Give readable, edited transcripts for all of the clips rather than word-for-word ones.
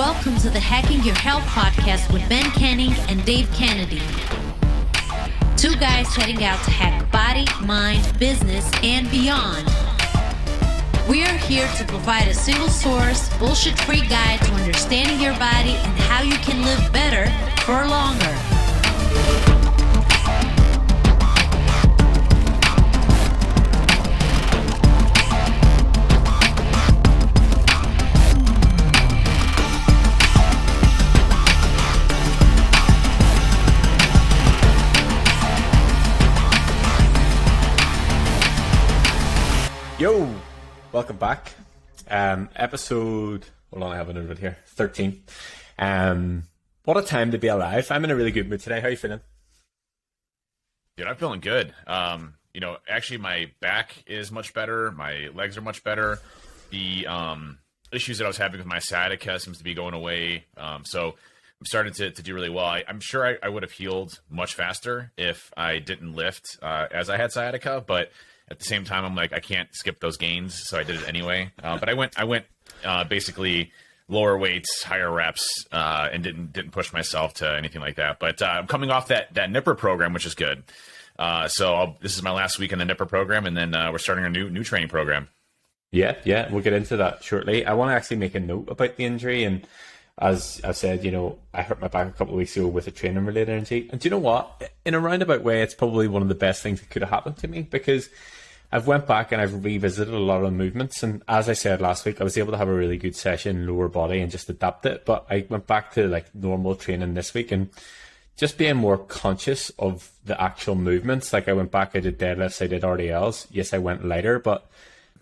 Welcome to the Hacking Your Health podcast with Ben Canning and Dave Kennedy. Two guys heading out to hack body, mind, business, and beyond. We are here to provide a single source, bullshit-free guide to understanding your body and how you can live better for longer. Yo, welcome back. Episode, hold on, I have it over here, 13. What a time to be alive. I'm in a really good mood today. How are you feeling? Dude, I'm feeling good. Actually my back is much better. My legs are much better. The issues that I was having with my sciatica seems to be going away. So I'm starting to do really well. I'm sure I would have healed much faster if I didn't lift as I had sciatica, but at the same time, I'm like, I can't skip those gains, so I did it anyway. But I went basically lower weights, higher reps, and didn't push myself to anything like that. But I'm coming off that NIPPER program, which is good. This is my last week in the NIPPER program, and then we're starting a new training program. Yeah, we'll get into that shortly. I want to actually make a note about the injury, and as I've said, I hurt my back a couple of weeks ago with a training-related injury. And do you know what? In a roundabout way, it's probably one of the best things that could have happened to me, because I've went back and I've revisited a lot of the movements. And as I said last week, I was able to have a really good session, lower body, and just adapt it. But I went back to like normal training this week and just being more conscious of the actual movements. Like I went back, I did deadlifts, I did RDLs. Yes, I went lighter, but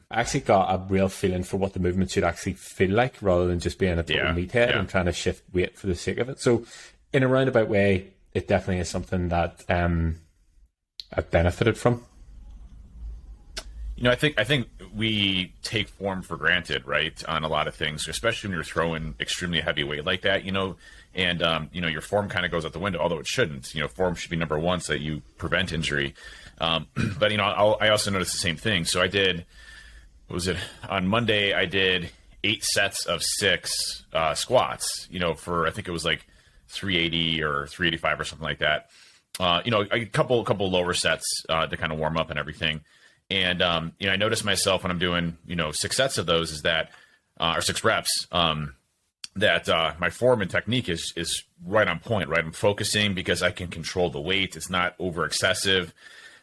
I actually got a real feeling for what the movement should actually feel like, rather than just being a total meathead and trying to shift weight for the sake of it. So in a roundabout way, it definitely is something that I've benefited from. I think we take form for granted, right, on a lot of things, especially when you're throwing extremely heavy weight like that, and your form kind of goes out the window, although it shouldn't. Form should be number one so that you prevent injury. But I also noticed the same thing. So I did, on Monday, I did 8 sets of 6 squats, for, I think it was like 380 or 385 or something like that. A couple lower sets to kind of warm up and everything. And, I noticed myself when I'm doing, 6 sets of those or 6 reps, that my form and technique is right on point, right? I'm focusing because I can control the weight. It's not over excessive.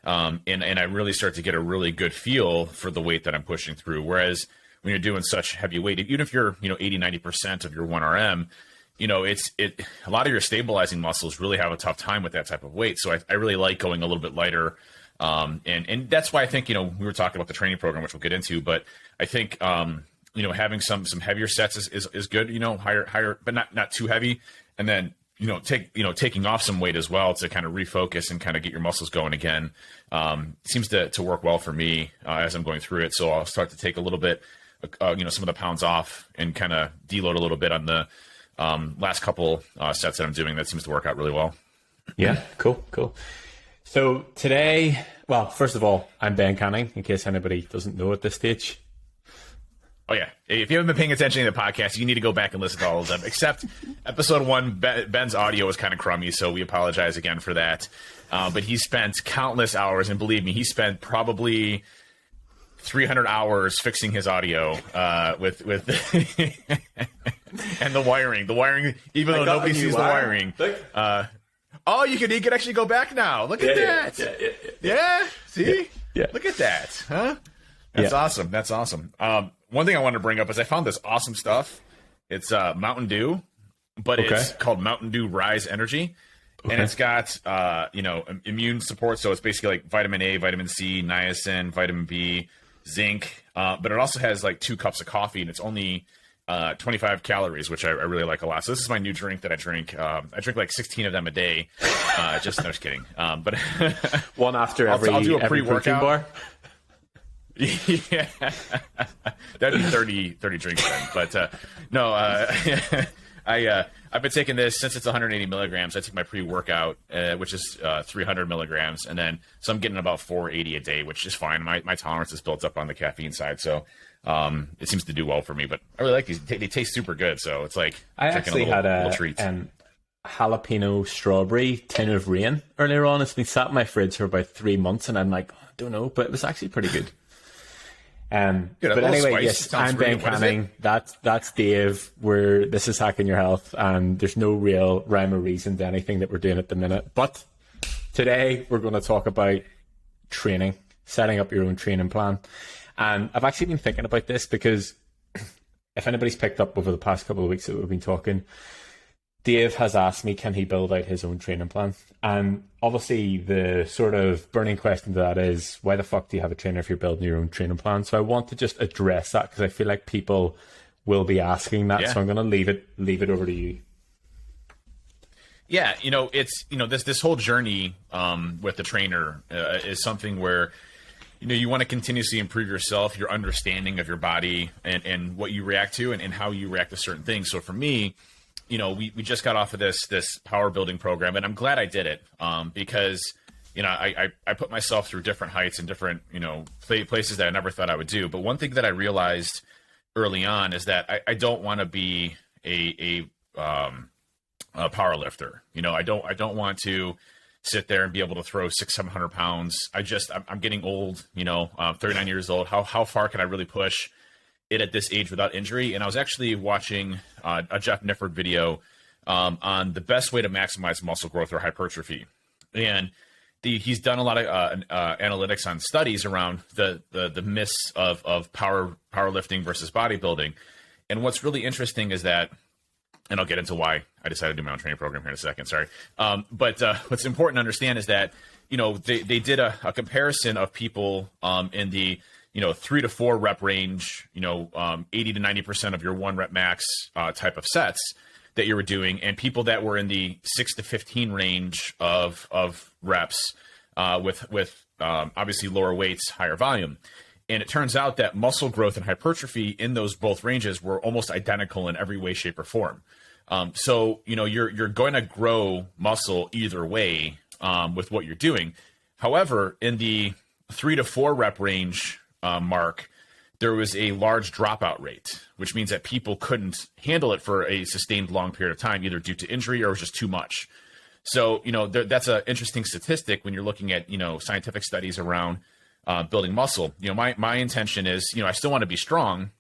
And I really start to get a really good feel for the weight that I'm pushing through. Whereas when you're doing such heavy weight, even if you're, 80, 90% of your 1RM, a lot of your stabilizing muscles really have a tough time with that type of weight. So I really like going a little bit lighter. And that's why I think, we were talking about the training program, which we'll get into, but I think, having some heavier sets is good, higher, but not too heavy. And then, taking off some weight as well to kind of refocus and kind of get your muscles going again, seems to work well for me, as I'm going through it. So I'll start to take a little bit, some of the pounds off and kind of deload a little bit on the, last couple, sets that I'm doing. That seems to work out really well. Yeah. Cool. So today, well, first of all, I'm Ben Canning, in case anybody doesn't know at this stage. Oh, yeah. If you haven't been paying attention to the podcast, you need to go back and listen to all of them, except episode 1, Ben's audio was kind of crummy, so we apologize again for that. But he spent countless hours, and believe me, he spent probably 300 hours fixing his audio with and the wiring. The wiring, even though nobody sees the wiring. Oh, you can actually go back now. Look at that. Yeah. See? Yeah. Look at that. Huh? That's awesome. That's awesome. One thing I wanted to bring up is I found this awesome stuff. It's Mountain Dew, but it's called Mountain Dew Rise Energy. Okay. And it's got, immune support. So it's basically like vitamin A, vitamin C, niacin, vitamin B, zinc. But it also has like 2 cups of coffee, and it's only 25 calories, which I really like a lot. So this is my new drink that I drink. I drink like 16 of them a day. Just kidding. But one after I'll do a pre-workout bar. Yeah, that'd be 30 drinks then. But no, I've been taking this since it's 180 milligrams. I take my pre-workout, which is 300 milligrams, and then so I'm getting about 480 a day, which is fine. My tolerance is built up on the caffeine side, so it seems to do well for me. But I really like these; they taste super good. So it's like I actually had a treat. Jalapeno strawberry tin of rain earlier on. It's been sat in my fridge for about 3 months, and I'm like, I don't know, but it was actually pretty good. But anyway, yes, I'm Ben Canning. That's Dave. This is Hacking Your Health, and there's no real rhyme or reason to anything that we're doing at the minute. But today we're going to talk about training, setting up your own training plan. And I've actually been thinking about this because if anybody's picked up over the past couple of weeks that we've been talking, Dave has asked me, can he build out his own training plan? And obviously the sort of burning question to that is, why the fuck do you have a trainer if you're building your own training plan? So I want to just address that because I feel like people will be asking that. Yeah. So I'm going to leave it over to you. Yeah, it's this whole journey with the trainer is something where you want to continuously improve yourself, your understanding of your body and what you react to and how you react to certain things. So for me, we just got off of this power building program, and I'm glad I did it because, I put myself through different heights and different, places that I never thought I would do. But one thing that I realized early on is that I don't want to be a power lifter. I don't want to sit there and be able to throw 600-700 pounds. I'm getting old, I'm 39 years old. How far can I really push it at this age without injury? And I was actually watching a Jeff Nifford video on the best way to maximize muscle growth or hypertrophy. And he's done a lot of analytics on studies around the myths of powerlifting versus bodybuilding. And what's really interesting is that, and I'll get into why I decided to do my own training program here in a second, sorry. But what's important to understand is that, they did a comparison of people in the 3 to 4 rep range, 80 to 90% of your 1 rep max type of sets that you were doing, and people that were in the 6 to 15 range of reps with obviously lower weights, higher volume. And it turns out that muscle growth and hypertrophy in those both ranges were almost identical in every way, shape, or form. So you're going to grow muscle either way with what you're doing. However, in the 3 to 4 rep range mark, there was a large dropout rate, which means that people couldn't handle it for a sustained long period of time, either due to injury or it was just too much. So, that's an interesting statistic when you're looking at, scientific studies around building muscle. My intention is, I still want to be strong,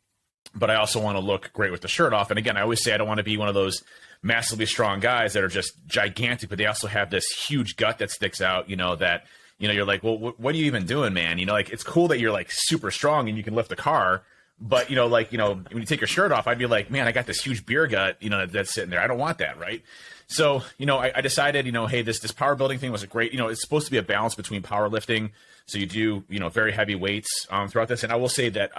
but I also want to look great with the shirt off. And again, I always say I don't want to be one of those massively strong guys that are just gigantic, but they also have this huge gut that sticks out, that you're like, well, what are you even doing, man? It's cool that you're like super strong and you can lift a car, but when you take your shirt off, I'd be like, man, I got this huge beer gut, that's sitting there. I don't want that, right? So, I decided, hey, this power building thing was a great, it's supposed to be a balance between powerlifting. So you do, very heavy weights throughout this. And I will say that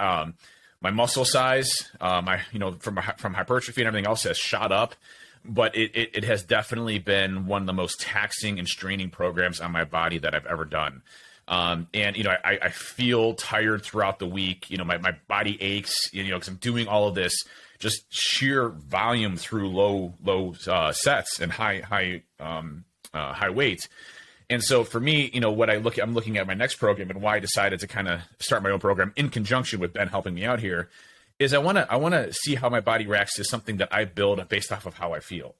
my muscle size, from hypertrophy and everything else has shot up. But it has definitely been one of the most taxing and straining programs on my body that I've ever done. I feel tired throughout the week. My body aches, because I'm doing all of this just sheer volume through low sets and high weight. And so for me, I'm looking at my next program and why I decided to kind of start my own program in conjunction with Ben helping me out here is I want to see how my body reacts to something that I build based off of how I feel.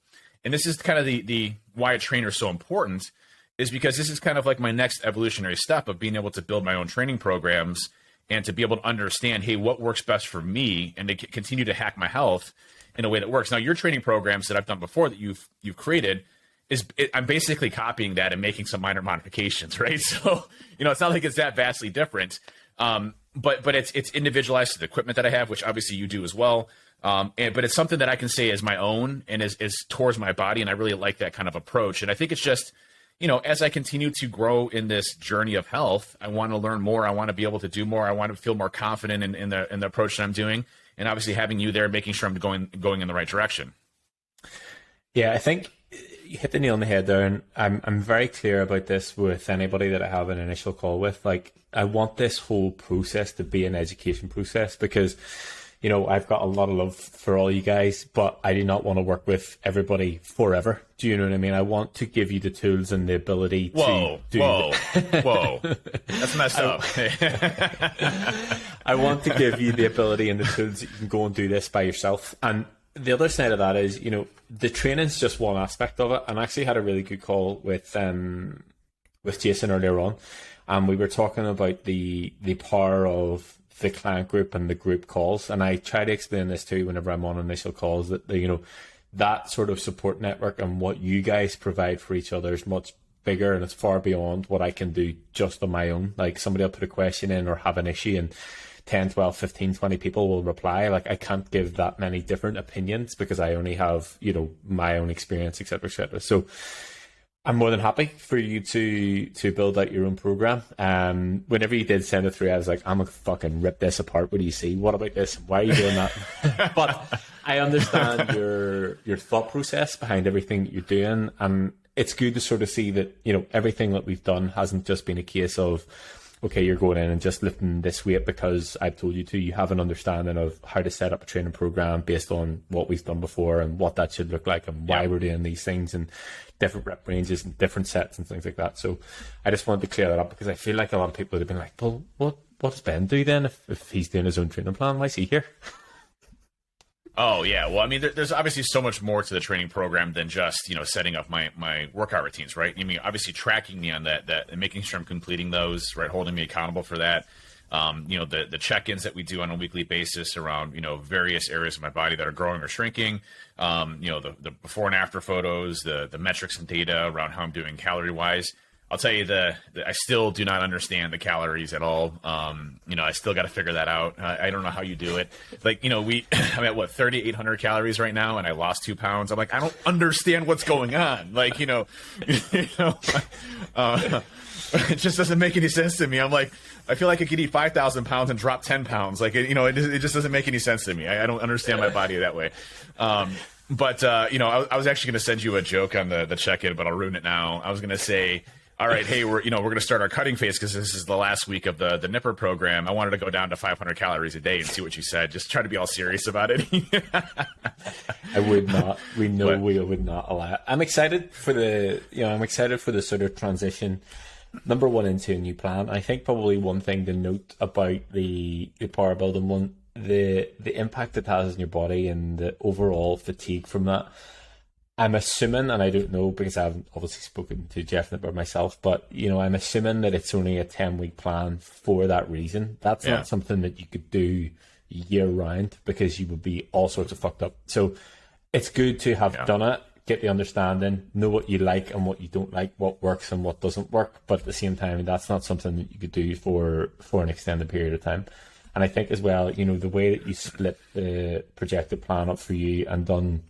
And this is kind of the why a trainer is so important, is because this is kind of like my next evolutionary step of being able to build my own training programs and to be able to understand, hey, what works best for me, and to continue to hack my health in a way that works. Now, your training programs that I've done before that you've created, I'm basically copying that and making some minor modifications, right? So, it's not like it's that vastly different. But it's individualized to the equipment that I have, which obviously you do as well. But it's something that I can say is my own and is towards my body. And I really like that kind of approach. And I think it's just, as I continue to grow in this journey of health, I want to learn more. I want to be able to do more. I want to feel more confident in the approach that I'm doing. And obviously having you there, making sure I'm going in the right direction. Yeah, I think you hit the nail on the head there, and I'm very clear about this with anybody that I have an initial call with. Like, I want this whole process to be an education process because, I've got a lot of love for all you guys, but I do not want to work with everybody forever. Do you know what I mean? I want to give you the tools and the ability to do. Whoa. That's messed up. I want to give you the ability and the tools that you can go and do this by yourself. And the other side of that is, the training's just one aspect of it. And I actually had a really good call with Jason earlier on, and we were talking about the power of the client group and the group calls. And I try to explain this too whenever I'm on initial calls, that that sort of support network and what you guys provide for each other is much bigger, and it's far beyond what I can do just on my own. Like, somebody will put a question in or have an issue, and 10, 12, 15, 20 people will reply. Like, I can't give that many different opinions because I only have, my own experience, etc., etc. So I'm more than happy for you to build out your own program. Whenever you did send it through, I was like, I'm gonna fucking rip this apart. What do you see? What about this? Why are you doing that? But I understand your thought process behind everything that you're doing, and it's good to sort of see that everything that we've done hasn't just been a case of, okay, you're going in and just lifting this weight because I've told you to. You have an understanding of how to set up a training program based on what we've done before and what that should look like and why we're doing these things and different rep ranges and different sets and things like that. So I just wanted to clear that up because I feel like a lot of people would have been like, well, what does Ben do then if he's doing his own training plan? Why is he here? Oh, yeah. Well, I mean, there's obviously so much more to the training program than just, setting up my workout routines, right? I mean, obviously tracking me on that and making sure I'm completing those, right? Holding me accountable for that. The check-ins that we do on a weekly basis around, various areas of my body that are growing or shrinking, the before and after photos, the metrics and data around how I'm doing calorie-wise. I'll tell you I still do not understand the calories at all. I still got to figure that out. I don't know how you do it. Like, I'm at 3,800 calories right now, and I lost 2 pounds. I'm like, I don't understand what's going on. Like, it just doesn't make any sense to me. I'm like, I feel like I could eat 5,000 pounds and drop 10 pounds. Like, it just doesn't make any sense to me. I don't understand my body that way. But I was actually going to send you a joke on the check-in, but I'll ruin it now. I was going to say, all right, hey, we're going to start our cutting phase because this is the last week of the Nipper program. I wanted to go down to 500 calories a day and see what you said. Just try to be all serious about it. I would not. We would not allow it. I'm excited for the sort of transition. Number one, into a new plan. I think probably one thing to note about the power building one, the impact it has on your body and the overall fatigue from that. I'm assuming, and I don't know because I haven't obviously spoken to Jeff about myself, but I'm assuming that it's only a 10-week plan for that reason. That's not something that you could do year round because you would be all sorts of fucked up. So it's good to have done it, get the understanding, know what you like and what you don't like, what works and what doesn't work. But at the same time, that's not something that you could do for an extended period of time. And I think as well, the way that you split the projected plan up for you and done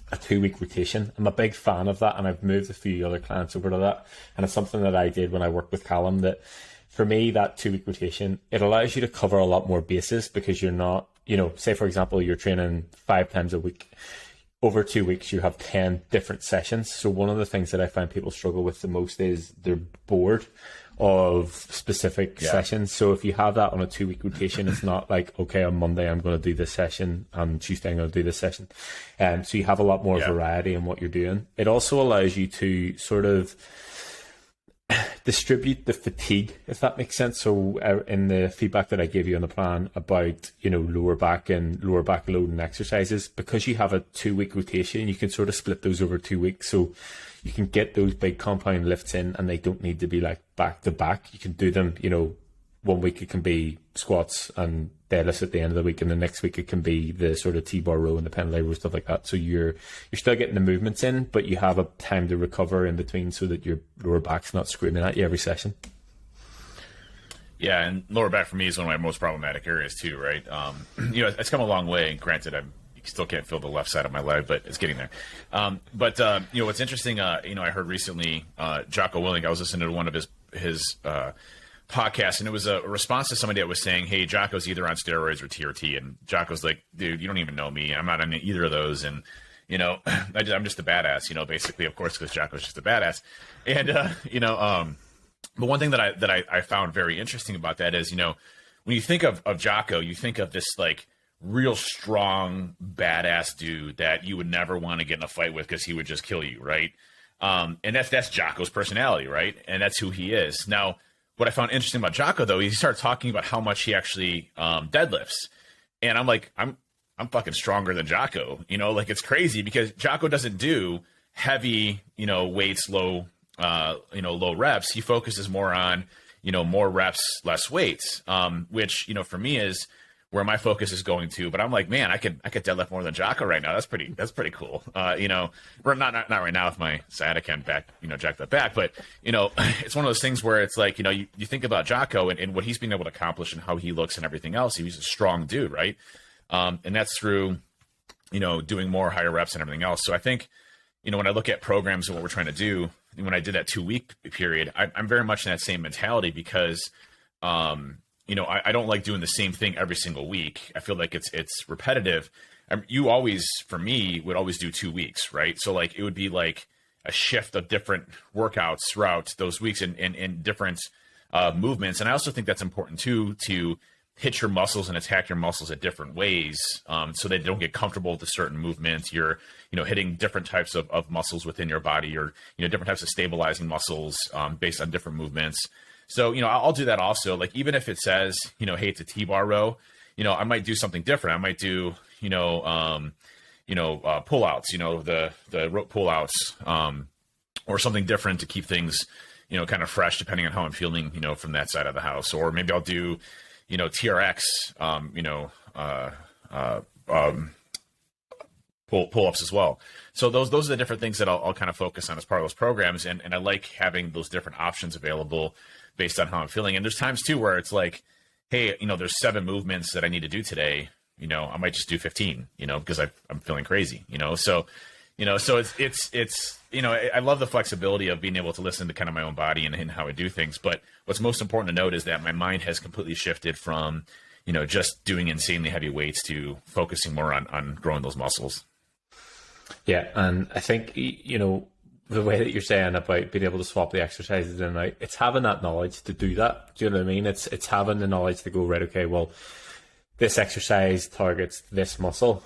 a 2-week rotation. I'm a big fan of that, and I've moved a few other clients over to that. And it's something that I did when I worked with Callum, that for me, that 2-week rotation, it allows you to cover a lot more bases because you're not, say for example, you're training 5 times a week. Over 2 weeks, you have 10 different sessions. So one of the things that I find people struggle with the most is they're bored of specific sessions. So if you have that on a 2-week rotation, it's not like, okay, on Monday I'm going to do this session, on Tuesday I'm going to do this session. So you have a lot more variety in what you're doing. It also allows you to sort of distribute the fatigue, if that makes sense. So in the feedback that I gave you on the plan about, lower back loading exercises, because you have a 2-week rotation, you can sort of split those over 2 weeks. So you can get those big compound lifts in and they don't need to be like back to back. You can do them, 1 week it can be squats and deadlifts at the end of the week, and the next week it can be the sort of T-bar row and the pendlay row, stuff like that. So you're still getting the movements in, but you have a time to recover in between so that your lower back's not screaming at you every session. Yeah, and lower back for me is one of my most problematic areas too, right? It's come a long way. Granted, you still can't feel the left side of my leg, but it's getting there. What's interesting, I heard recently, Jocko Willink, I was listening to one of his podcasts, and it was a response to somebody that was saying, hey, Jocko's either on steroids or TRT, and Jocko's like, dude, you don't even know me. I'm not on either of those, and I'm just a badass, basically, of course, because Jocko's just a badass. And but one thing that I found very interesting about that is, when you think of Jocko, you think of this like real strong, badass dude that you would never want to get in a fight with because he would just kill you, right? And that's Jocko's personality, right? And that's who he is. Now, what I found interesting about Jocko, though, he started talking about how much he actually deadlifts. And I'm like, I'm fucking stronger than Jocko. You know, like, it's crazy because Jocko doesn't do heavy, weights, low reps. He focuses more on, more reps, less weights, which, for me is where my focus is going to. But I'm like, man, I could deadlift more than Jocko right now. That's pretty cool. We're not right now with my sciatica and back, jacked up back. But, it's one of those things where it's like, you think about Jocko and what he's been able to accomplish and how he looks and everything else. He's a strong dude, right? And that's through, doing more higher reps and everything else. So I think, when I look at programs and what we're trying to do, when I did that 2-week period, I'm very much in that same mentality because, I don't like doing the same thing every single week. I feel like it's repetitive. You always, for me, would always do 2 weeks, right? So like it would be like a shift of different workouts throughout those weeks and different movements. And I also think that's important too, to hit your muscles and attack your muscles at different ways, so they don't get comfortable with a certain movement. You're, hitting different types of muscles within your body, or, different types of stabilizing muscles based on different movements. So, I'll do that also. Like, even if it says, hey, it's a T-bar row, I might do something different. I might do, pull-outs, the rope pull-outs, or something different to keep things, kind of fresh, depending on how I'm feeling, from that side of the house. Or maybe I'll do, TRX, pull-ups as well. So those are the different things that I'll kind of focus on as part of those programs. And I like having those different options available based on how I'm feeling. And there's times too where it's like, hey, there's 7 movements that I need to do today. I might just do 15, because I'm feeling crazy, so, so it's, I love the flexibility of being able to listen to kind of my own body and how I do things. But what's most important to note is that my mind has completely shifted from, just doing insanely heavy weights to focusing more on growing those muscles. Yeah. And I think, the way that you're saying about being able to swap the exercises in and out, it's having that knowledge to do that. Do you know what I mean? It's having the knowledge to go, right, okay, well, this exercise targets this muscle.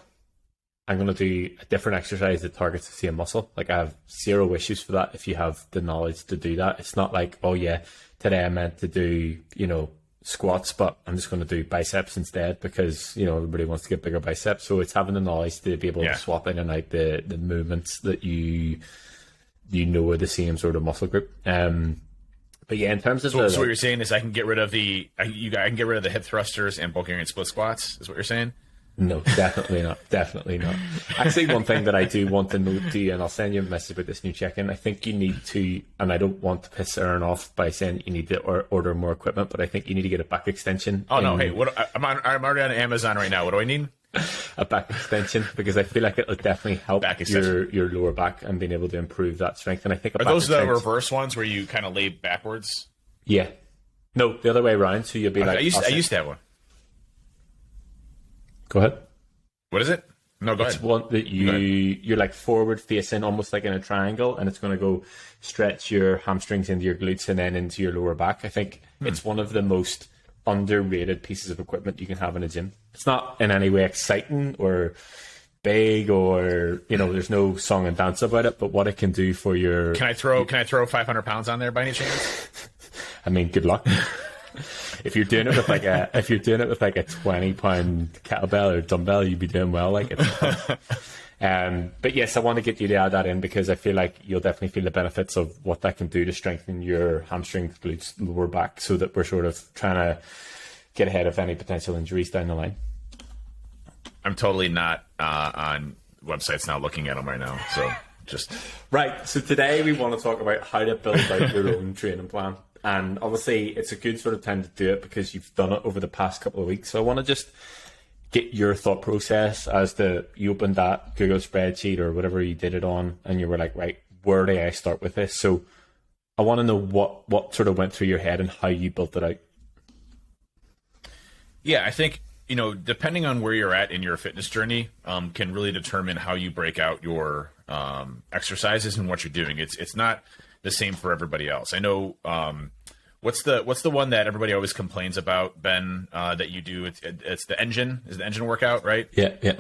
I'm going to do a different exercise that targets the same muscle. Like, I have zero issues for that if you have the knowledge to do that. It's not like, oh yeah, today I meant to do, squats, but I'm just going to do biceps instead because, everybody wants to get bigger biceps. So it's having the knowledge to be able to swap in and out the movements that you are the same sort of muscle group. But yeah, in terms of so what you're saying is I can get rid of the hip thrusters and Bulgarian split squats, is what you're saying? No, definitely not. Definitely not. Actually, one thing that I do want to note to you, and I'll send you a message about this new check-in, I think you need to, and I don't want to piss Aaron off by saying you need to order more equipment, but I think you need to get a back extension. Oh, no, hey, I'm already on Amazon right now. What do I need? A back extension, because I feel like it'll definitely help your lower back and being able to improve that strength. And I think are those the reverse ones where you kind of lay backwards? Yeah. No, the other way around. So you'll be like, I used to have one. Go ahead. What is it? No, go ahead. It's one that you're like forward facing, almost like in a triangle, and it's going to go stretch your hamstrings into your glutes and then into your lower back. I think it's one of the most underrated pieces of equipment you can have in a gym. It's not in any way exciting or big, or there's no song and dance about it, but what it can do for your... Can I throw 500 pounds on there by any chance? I mean, good luck. If you're doing it with like a 20-pound kettlebell or dumbbell, you'd be doing well. Like it. But yes, I want to get you to add that in because I feel like you'll definitely feel the benefits of what that can do to strengthen your hamstrings, glutes, lower back, so that we're sort of trying to get ahead of any potential injuries down the line. I'm totally not on websites now looking at them right now. So just right. So today we want to talk about how to build out your own training plan. And obviously it's a good sort of time to do it because you've done it over the past couple of weeks. So I want to just get your thought process as to, you opened that Google spreadsheet or whatever you did it on, and you were like, right, where do I start with this? So I want to know what sort of went through your head and how you built it out. Yeah, I think, depending on where you're at in your fitness journey, can really determine how you break out your exercises and what you're doing. It's not the same for everybody else. I know What's the one that everybody always complains about, Ben? That you do? It's the engine. Is the engine workout, right? Yeah, yeah.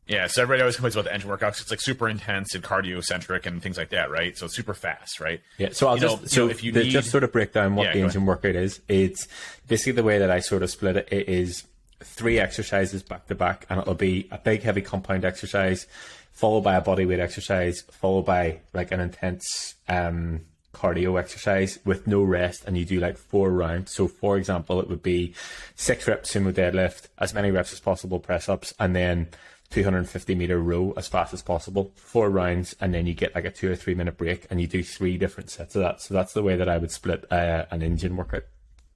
Yeah, so everybody always complains about the engine workouts. It's like super intense and cardio centric and things like that, right? So it's super fast, right? Yeah. So I'll if you just sort of break down what the engine workout is. It's basically the way that I sort of split it. It is 3 exercises back to back, and it'll be a big heavy compound exercise, followed by a body weight exercise, followed by like an intense cardio exercise with no rest, and you do like 4 rounds. So for example, it would be 6 reps sumo deadlift, as many reps as possible press ups, and then 250 meter row as fast as possible, 4 rounds, and then you get like a 2 or 3 minute break, and you do 3 different sets of that. So that's the way that I would split an engine workout.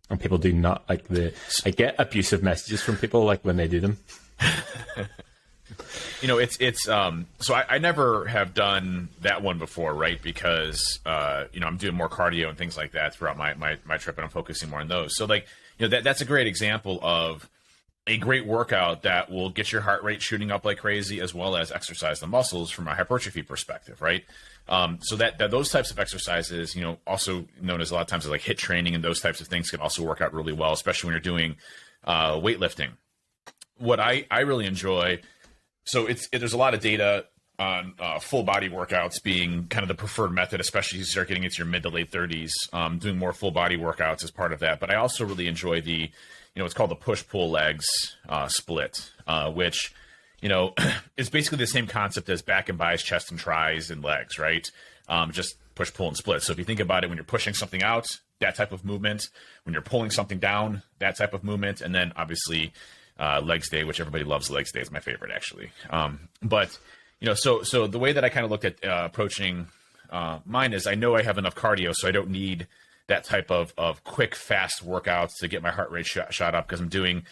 And people do not like I get abusive messages from people like when they do them. So I never have done that one before, right? Because I'm doing more cardio and things like that throughout my trip, and I'm focusing more on those. So like, that's a great example of a great workout that will get your heart rate shooting up like crazy, as well as exercise the muscles from a hypertrophy perspective, right? So that those types of exercises, also known as a lot of times as like HIIT training and those types of things, can also work out really well, especially when you're doing weightlifting. What I really enjoy, so there's a lot of data on full body workouts being kind of the preferred method, especially as you start getting into your mid to late 30s, doing more full body workouts as part of that. But I also really enjoy the it's called the push-pull legs split, which, is basically the same concept as back and bis, chest and tris and legs, right? Just push, pull, and split. So if you think about it, when you're pushing something out, that type of movement. When you're pulling something down, that type of movement. And then obviously legs day, which everybody loves. Legs day is my favorite, actually. So the way that I kind of looked at approaching mine is I know I have enough cardio, so I don't need that type of quick, fast workouts to get my heart rate shot up, because I'm doing,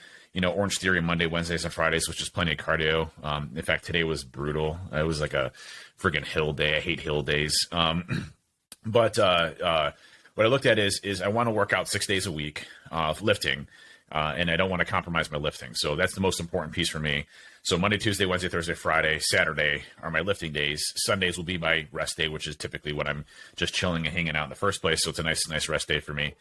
Orange Theory Monday, Wednesdays, and Fridays, which is plenty of cardio. In fact, today was brutal. It was like a friggin' hill day. I hate hill days. But what I looked at is I want to work out 6 days a week lifting, and I don't want to compromise my lifting. So that's the most important piece for me. So Monday, Tuesday, Wednesday, Thursday, Friday, Saturday are my lifting days. Sundays will be my rest day, which is typically when I'm just chilling and hanging out in the first place. So it's a nice rest day for me.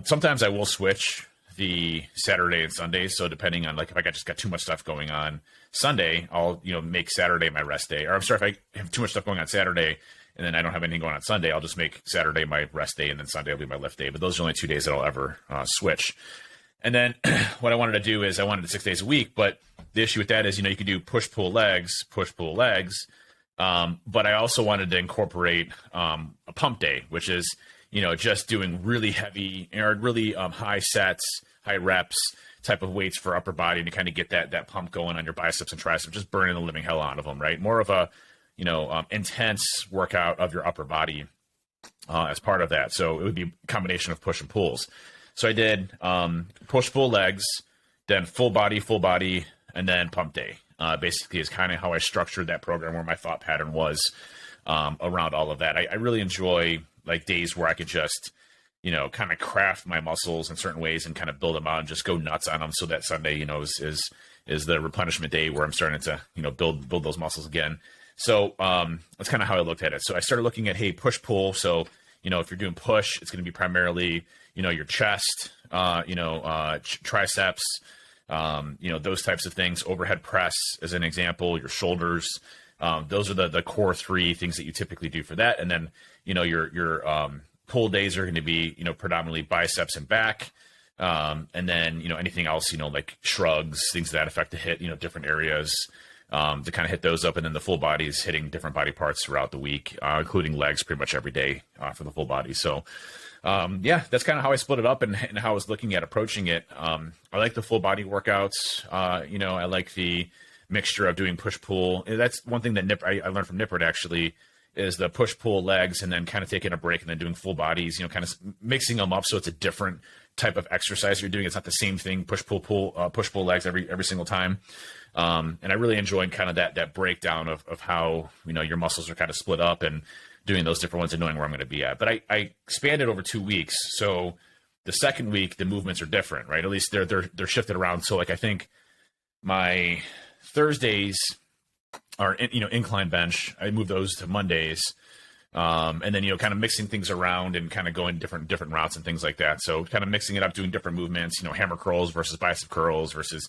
Sometimes I will switch the Saturday and Sundays. So depending on, like, if I just got too much stuff going on Sunday, I'll, make Saturday my rest day. Or I'm sorry, if I have too much stuff going on Saturday and then I don't have anything going on Sunday, I'll just make Saturday my rest day, and then Sunday will be my lift day. But those are only 2 days that I'll ever switch. And then what I wanted to do is I wanted it 6 days a week, but the issue with that is, you could do push-pull legs, but I also wanted to incorporate a pump day, which is, just doing really heavy or really high sets, high reps type of weights for upper body to kind of get that pump going on your biceps and triceps, just burning the living hell out of them, right? More of a, intense workout of your upper body as part of that. So it would be a combination of push and pulls. So I did push-pull legs, then full body, and then pump day. Basically is kind of how I structured that program, where my thought pattern was around all of that. I really enjoy like days where I could just, kind of craft my muscles in certain ways and kind of build them out and just go nuts on them. So that Sunday, is the replenishment day where I'm starting to, build those muscles again. So that's kind of how I looked at it. So I started looking at, hey, push-pull. So, if you're doing push, it's going to be primarily, your chest, triceps, those types of things. Overhead press, as an example, your shoulders. Those are the core 3 things that you typically do for that. And then, your pull days are going to be, predominantly biceps and back. And then, anything else, like shrugs, things that affect the hit, different areas. To kind of hit those up, and then the full body is hitting different body parts throughout the week, including legs pretty much every day for the full body. So, that's kind of how I split it up and how I was looking at approaching it. I like the full body workouts. I like the mixture of doing push-pull. That's one thing that I learned from Nippert, actually, is the push-pull legs and then kind of taking a break and then doing full bodies, kind of mixing them up so it's a different type of exercise you're doing. It's not the same thing, push-pull legs every single time. And I really enjoyed kind of that breakdown of how, your muscles are kind of split up and doing those different ones and knowing where I'm going to be at. But I expanded over 2 weeks. So the second week, the movements are different, right? At least they're shifted around. So like, I think my Thursdays are, incline bench. I moved those to Mondays. And then, kind of mixing things around and kind of going different routes and things like that. So kind of mixing it up, doing different movements, hammer curls versus bicep curls versus,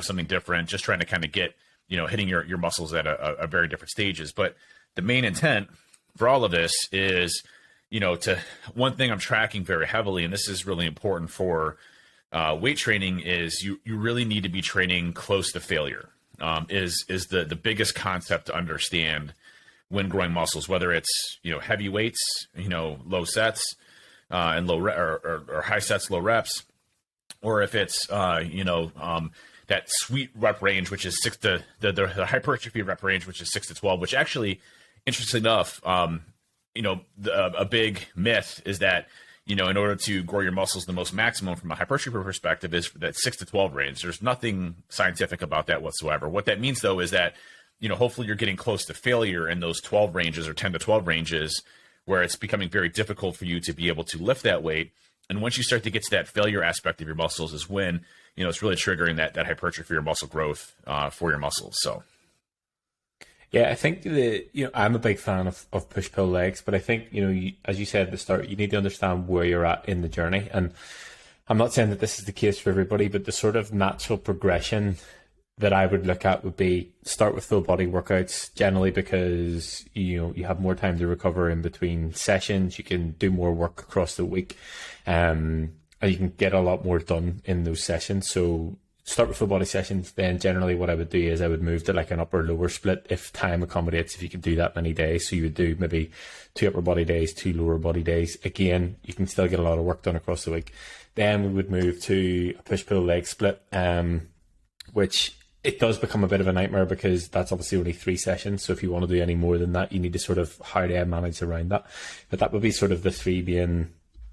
something different, just trying to kind of get, hitting your muscles at a very different stages. But the main intent for all of this is, one thing I'm tracking very heavily, and this is really important for weight training, is you really need to be training close to failure. Is the biggest concept to understand when growing muscles, whether it's heavy weights, low sets and or high sets, low reps, or if it's that sweet rep range, which is the hypertrophy rep range, which is 6 to 12. Which actually, interestingly enough, a big myth is that in order to grow your muscles the most maximum from a hypertrophy perspective is that 6 to 12 range. There's nothing scientific about that whatsoever. What that means though is that hopefully you're getting close to failure in those 12 ranges or 10 to 12 ranges where it's becoming very difficult for you to be able to lift that weight. And once you start to get to that failure aspect of your muscles is when, it's really triggering that hypertrophy or muscle growth for your muscles. So. Yeah, I think I'm a big fan of push-pull legs, but I think, as you said at the start, you need to understand where you're at in the journey. And I'm not saying that this is the case for everybody, but the sort of natural progression that I would look at would be start with full body workouts, generally because you have more time to recover in between sessions. You can do more work across the week, and you can get a lot more done in those sessions. So start with full body sessions. Then generally what I would do is I would move to like an upper lower split if time accommodates, if you could do that many days. So you would do maybe 2 upper body days, 2 lower body days. Again, you can still get a lot of work done across the week. Then we would move to a push pull leg split, which it does become a bit of a nightmare because that's obviously only 3 sessions. So if you want to do any more than that, you need to sort of how do I manage around that. But that would be sort of the 3 being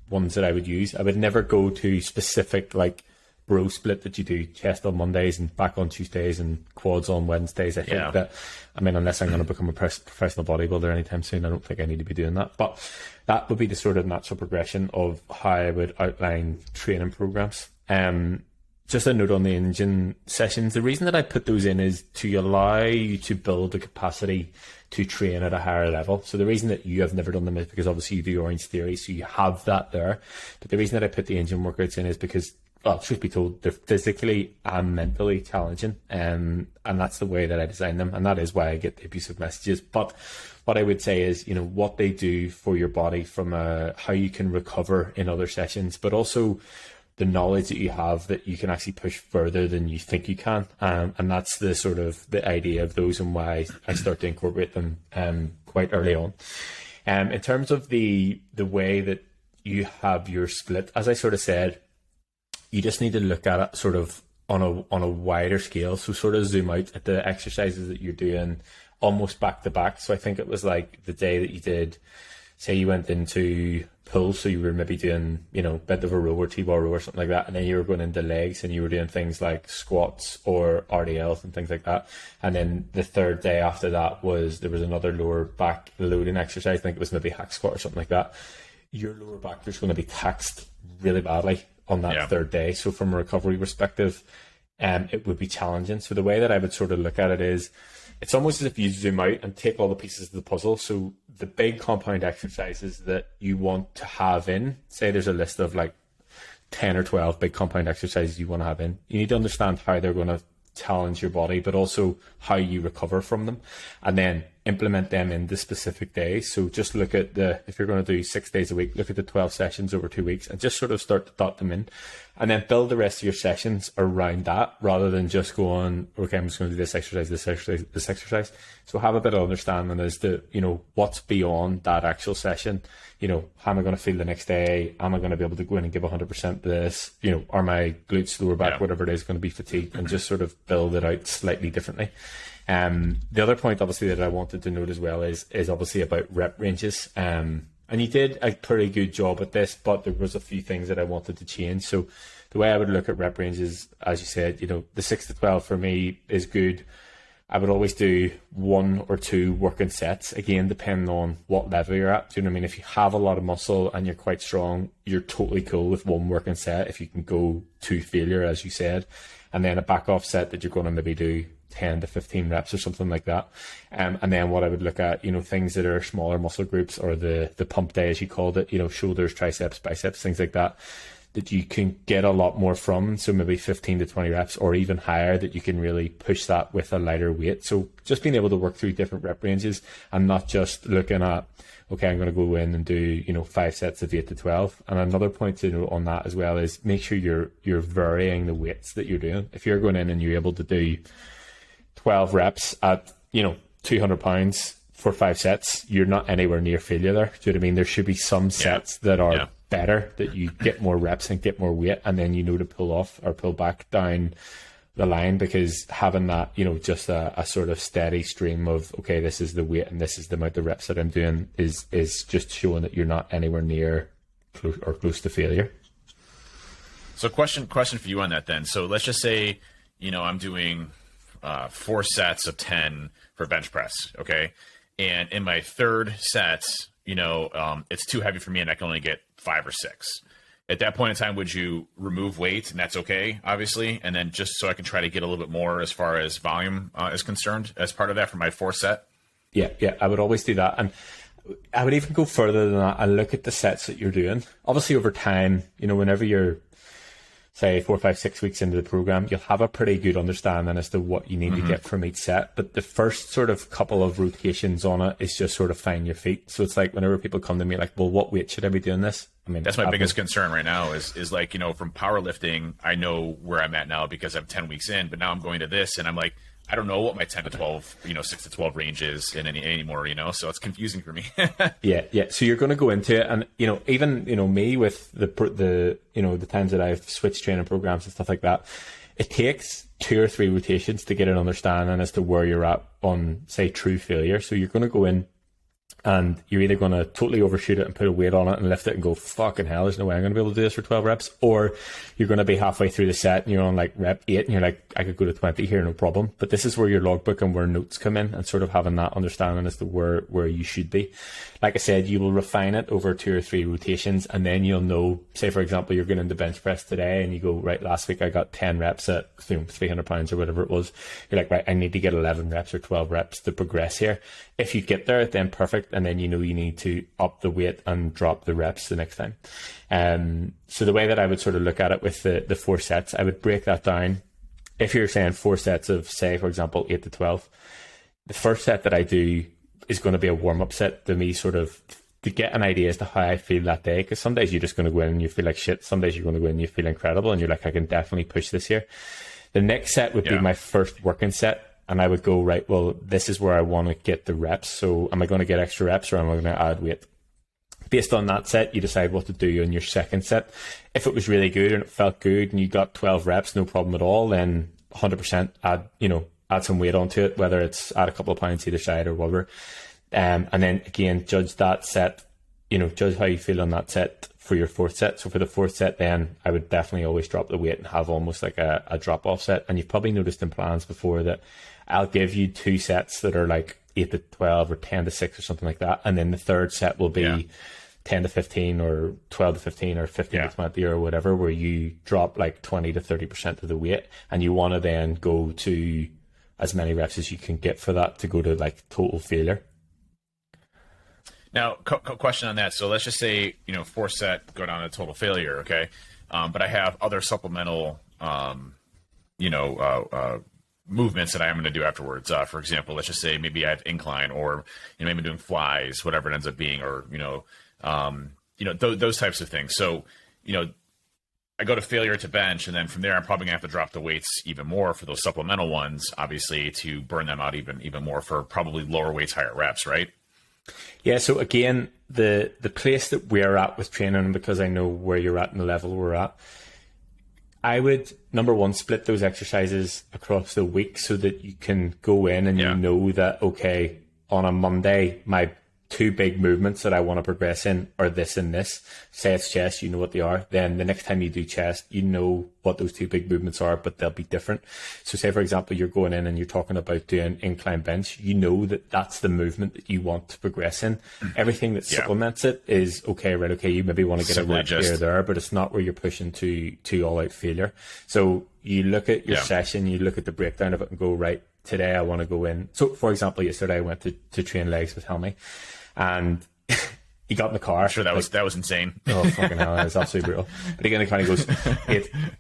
ones that I would use. I would never go to specific like bro split that you do chest on Mondays and back on Tuesdays and quads on Wednesdays. I think that, unless I'm going to become a professional bodybuilder anytime soon, I don't think I need to be doing that. But that would be the sort of natural progression of how I would outline training programs. Just a note on the engine sessions. The reason that I put those in is to allow you to build the capacity to train at a higher level. So the reason that you have never done them is because obviously you do Orange Theory, so you have that there. But the reason that I put the engine workouts in is because, well, truth be told, they're physically and mentally challenging. And that's the way that I design them. And that is why I get the abusive messages. But what I would say is, what they do for your body from how you can recover in other sessions, but also the knowledge that you have that you can actually push further than you think you can. And that's the sort of the idea of those and why I start to incorporate them quite early on. In terms of the way that you have your split, as I sort of said, you just need to look at it sort of on a wider scale. So sort of zoom out at the exercises that you're doing almost back to back. So I think it was like the day that you did, say you went into pull, so you were maybe doing, bent over row or T-bar row or something like that, and then you were going into legs and you were doing things like squats or RDLs and things like that. And then the third day after that there was another lower back loading exercise. I think it was maybe hack squat or something like that. Your lower back is going to be taxed really badly on that third day. So from a recovery perspective, it would be challenging. So the way that I would sort of look at it is, it's almost as if you zoom out and take all the pieces of the puzzle. So the big compound exercises that you want to have in, say there's a list of like 10 or 12 big compound exercises you want to have in. You need to understand how they're going to challenge your body, but also how you recover from them, and then implement them in the specific days. So just look at if you're going to do 6 days a week, look at the 12 sessions over 2 weeks and just sort of start to dot them in, and then build the rest of your sessions around that rather than just go on, okay, I'm just going to do this exercise, this exercise, this exercise. So have a bit of understanding as to, what's beyond that actual session. How am I going to feel the next day? Am I going to be able to go in and give 100% this? Are my glutes, lower back, whatever it is, going to be fatigued, and just sort of build it out slightly differently. The other point, obviously, that I wanted to note as well is obviously about rep ranges. And you did a pretty good job at this, but there was a few things that I wanted to change. So the way I would look at rep ranges, as you said, the 6 to 12 for me is good. I would always do 1 or 2 working sets, again, depending on what level you're at. Do you know what I mean? If you have a lot of muscle and you're quite strong, you're totally cool with 1 working set if you can go to failure, as you said. And then a back off set that you're going to maybe do 10 to 15 reps or something like that. And then what I would look at, things that are smaller muscle groups, or the pump day, as you called it, shoulders, triceps, biceps, things like that you can get a lot more from. So maybe 15 to 20 reps or even higher, that you can really push that with a lighter weight. So just being able to work through different rep ranges and not just looking at, okay, I'm going to go in and do, 5 sets of 8 to 12. And another point to note on that as well is make sure you're varying the weights that you're doing. If you're going in and you're able to do 12 reps at, 200 pounds for 5 sets, you're not anywhere near failure there. Do you know what I mean? There should be some sets that are better, that you get more reps and get more weight, and then to pull off or pull back down the line, because having that, just a sort of steady stream of, okay, this is the weight and this is the amount of reps that I'm doing is just showing that you're not anywhere near close to failure. So question for you on that then. So let's just say, I'm doing 4 sets of 10 for bench press, okay? And in my third set, it's too heavy for me and I can only get 5 or 6. At that point in time, would you remove weight? And that's okay, obviously. And then just so I can try to get a little bit more as far as volume is concerned as part of that for my 4th set? Yeah, I would always do that. And I would even go further than that and look at the sets that you're doing. Obviously, over time, whenever you're, say, 4, 5, 6 weeks into the program, you'll have a pretty good understanding as to what you need to get from each set. But the first sort of couple of rotations on it is just sort of find your feet. So it's like whenever people come to me like, well, what weight should I be doing this? I mean, that's my biggest concern right now is like, from powerlifting, I know where I'm at now because I'm 10 weeks in, but now I'm going to this and I'm like, I don't know what my 10 to 12, 6 to 12 range is in anymore, so it's confusing for me. Yeah. So you're going to go into it, and even me with the times that I've switched training programs and stuff like that, it takes 2 or 3 rotations to get an understanding as to where you're at on, say, true failure. So you're going to go in and you're either going to totally overshoot it and put a weight on it and lift it and go, fucking hell, there's no way I'm going to be able to do this for 12 reps. Or you're going to be halfway through the set and you're on like rep 8 and you're like, I could go to 20 here, no problem. But this is where your logbook and where notes come in, and sort of having that understanding as to where you should be. Like I said, you will refine it over 2 or 3 rotations, and then you'll know, say, for example, you're going into bench press today and you go, right, last week I got 10 reps at 300 pounds or whatever it was. You're like, right, I need to get 11 reps or 12 reps to progress here. If you get there, then perfect. And then you need to up the weight and drop the reps the next time. So the way that I would sort of look at it with the 4 sets, I would break that down. If you're saying 4 sets of, say, for example, 8 to 12, the first set that I do is going to be a warm-up set to me, sort of to get an idea as to how I feel that day. Because some days you're just going to go in and you feel like shit. Some days you're going to go in and you feel incredible and you're like, I can definitely push this here. The next set would be my first working set. And I would go, right, well, this is where I want to get the reps. So am I going to get extra reps or am I going to add weight? Based on that set, you decide what to do in your second set. If it was really good and it felt good and you got 12 reps, no problem at all, then 100% add some weight onto it, whether it's add a couple of pounds either side or whatever. And then again, judge that set, judge how you feel on that set for your 4th set. So for the 4th set, then I would definitely always drop the weight and have almost like a drop off set. And you've probably noticed in plans before that I'll give you 2 sets that are like 8 to 12 or 10 to 6 or something like that. And then the third set will be 10 to 15 or 12 to 15 or 15 to 20 or whatever, where you drop like 20 to 30% of the weight. And you want to then go to as many reps as you can get for that to go to like total failure. Now, question on that. So let's just say, 4 set, go down to total failure, okay? But I have other supplemental, movements that I am going to do afterwards. For example, let's just say maybe I have incline, or maybe I'm doing flies, whatever it ends up being, or those types of things. So I go to failure to bench, and then from there I'm probably gonna have to drop the weights even more for those supplemental ones, obviously, to burn them out even more for probably lower weights, higher reps, right? Yeah. So again, the place that we're at with training, because I know where you're at and the level we're at, I would, number one, split those exercises across the week so that you can go in and you know that, okay, on a Monday, my 2 big movements that I want to progress in are this and this. Say it's chest, you know what they are. Then the next time you do chest, you know what those 2 big movements are, but they'll be different. So say, for example, you're going in and you're talking about doing incline bench. You know that that's the movement that you want to progress in. Everything that supplements it is, okay, you maybe want to get a rep here or there, but it's not where you're pushing to all out failure. So you look at your session, you look at the breakdown of it and go, right, today I want to go in. So, for example, yesterday I went to train legs with Helmy, and he got in the car. I'm sure that was insane. Oh, fucking hell, it was absolutely brutal. But he got in the car and he goes,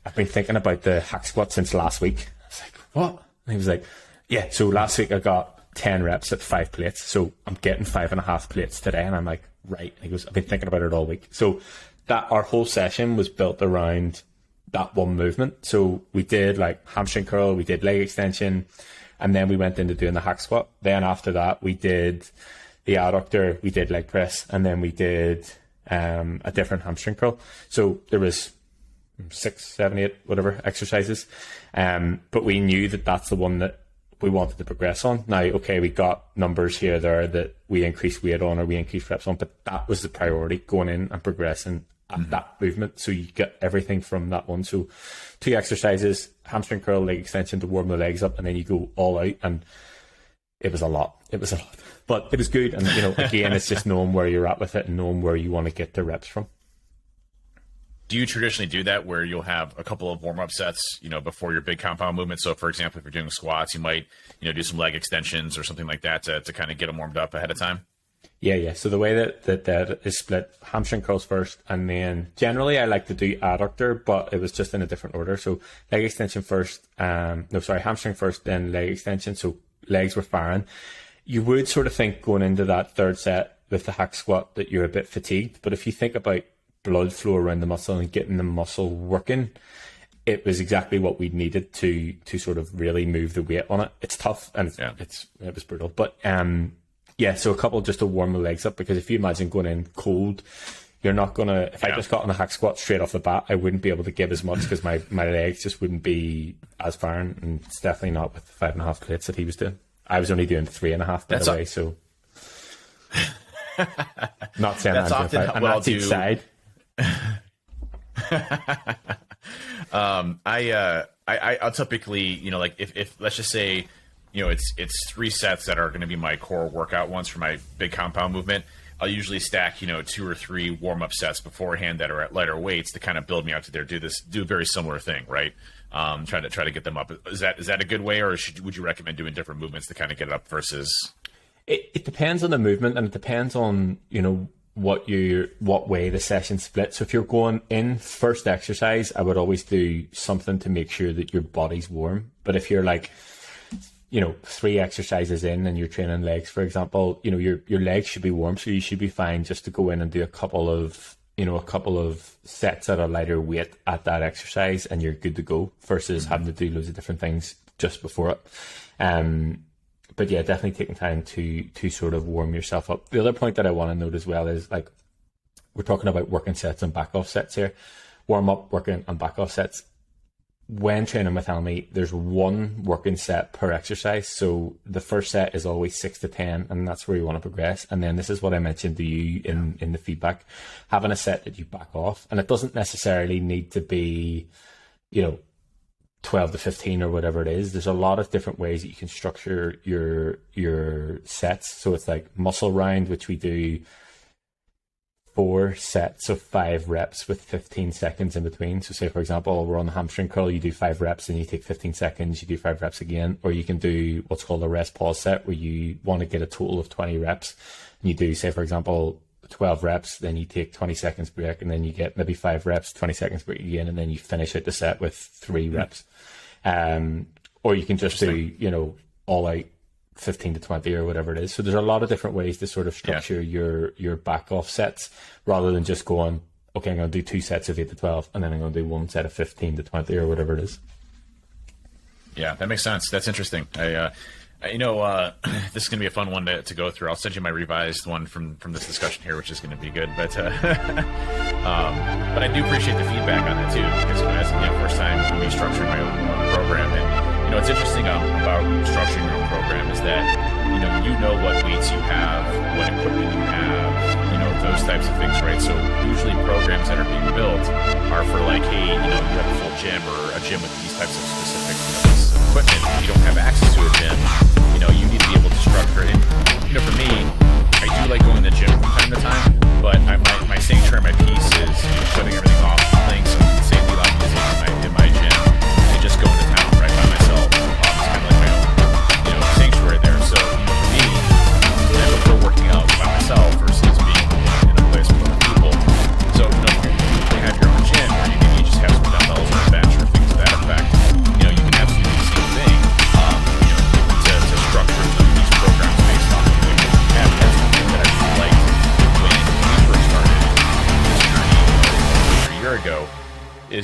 I've been thinking about the hack squat since last week. I was like, what? And he was like, yeah, so last week I got 10 reps at 5 plates, so I'm getting 5.5 plates today. And I'm like, right. And he goes, I've been thinking about it all week. So that our whole session was built around that one movement. So we did like hamstring curl, we did leg extension, and then we went into doing the hack squat. Then after that, we did the adductor, we did leg press, and then we did a different hamstring curl. So there was 6, 7, 8, whatever exercises. But we knew that that's the one that we wanted to progress on. Now, okay, we got numbers here, there that we increased weight on or we increased reps on, but that was the priority, going in and progressing at that movement. So you get everything from that one. So 2 exercises, hamstring curl, leg extension to warm the legs up, and then you go all out. And it was a lot. But it was good. And, again, it's just knowing where you're at with it and knowing where you want to get the reps from. Do you traditionally do that where you'll have a couple of warm-up sets, before your big compound movement? So, for example, if you're doing squats, you might, do some leg extensions or something like that to kind of get them warmed up ahead of time? Yeah. So the way that is split, hamstring curls first, and then generally I like to do adductor, but it was just in a different order. So leg extension first, hamstring first, then leg extension. So legs were firing. You would sort of think going into that third set with the hack squat that you're a bit fatigued, but if you think about blood flow around the muscle and getting the muscle working, it was exactly what we needed to sort of really move the weight on it. It's tough and it was brutal, but so a couple just to warm the legs up, because if you imagine going in cold, you're not gonna. If I just got on a hack squat straight off the bat, I wouldn't be able to give as much because my legs just wouldn't be as firing, and it's definitely not with the 5.5 plates that he was doing. I was only doing 3.5 by the way, so not saying that's I'm often doing 5, and what I'll that's do. each side. I'll typically, like if let's just say, it's 3 sets that are going to be my core workout ones for my big compound movement. I'll usually stack, 2 or 3 warm-up sets beforehand that are at lighter weights to kind of build me out to there. Do a very similar thing, right? Try to get them up. Is that a good way, or would you recommend doing different movements to kind of get it up versus? It depends on the movement, and it depends on what way the session split. So if you're going in first exercise, I would always do something to make sure that your body's warm. But if you're like 3 exercises in and you're training legs, for example, your legs should be warm, so you should be fine just to go in and do a couple of sets at a lighter weight at that exercise, and you're good to go, versus having to do loads of different things just before it. But yeah, definitely taking time to sort of warm yourself up. The other point that I want to note as well is, like, we're talking about working sets and back off sets here. Warm up, working, and back off sets. When training with Helmy, there's 1 working set per exercise. So the first set is always 6 to 10, and that's where you want to progress. And then this is what I mentioned to you in the feedback, having a set that you back off. And it doesn't necessarily need to be, 12 to 15 or whatever it is. There's a lot of different ways that you can structure your sets. So it's like muscle round, which we do 4 sets of 5 reps with 15 seconds in between. So say, for example, we're on the hamstring curl, you do 5 reps and you take 15 seconds, you do 5 reps again. Or you can do what's called a rest pause set, where you want to get a total of 20 reps. And you do, say, for example, 12 reps, then you take 20 seconds break, and then you get maybe 5 reps, 20 seconds break again, and then you finish out the set with 3 reps. Or you can just do, all out 15 to 20 or whatever it is. So there's a lot of different ways to sort of structure your back off sets, rather than just going, okay, I'm going to do 2 sets of 8 to 12, and then I'm going to do 1 set of 15 to 20 or whatever it is. Yeah, that makes sense. That's interesting. This is going to be a fun one to go through. I'll send you my revised one from this discussion here, which is going to be good. But I do appreciate the feedback on that too, because as first time for me structuring my own program, and what's interesting about structuring your own program is that you know what weights you have, what equipment you have, those types of things, right? So usually programs that are being built are for like, hey, you have a full gym or a gym with these types of specific equipment. If you don't have access to a gym, you need to be able to structure it. And for me, I do like going to the gym from time to time, but my sanctuary, my piece is shutting everything off, playing some insanely loud music in my gym, and just going to town right by myself. It's kind of like my own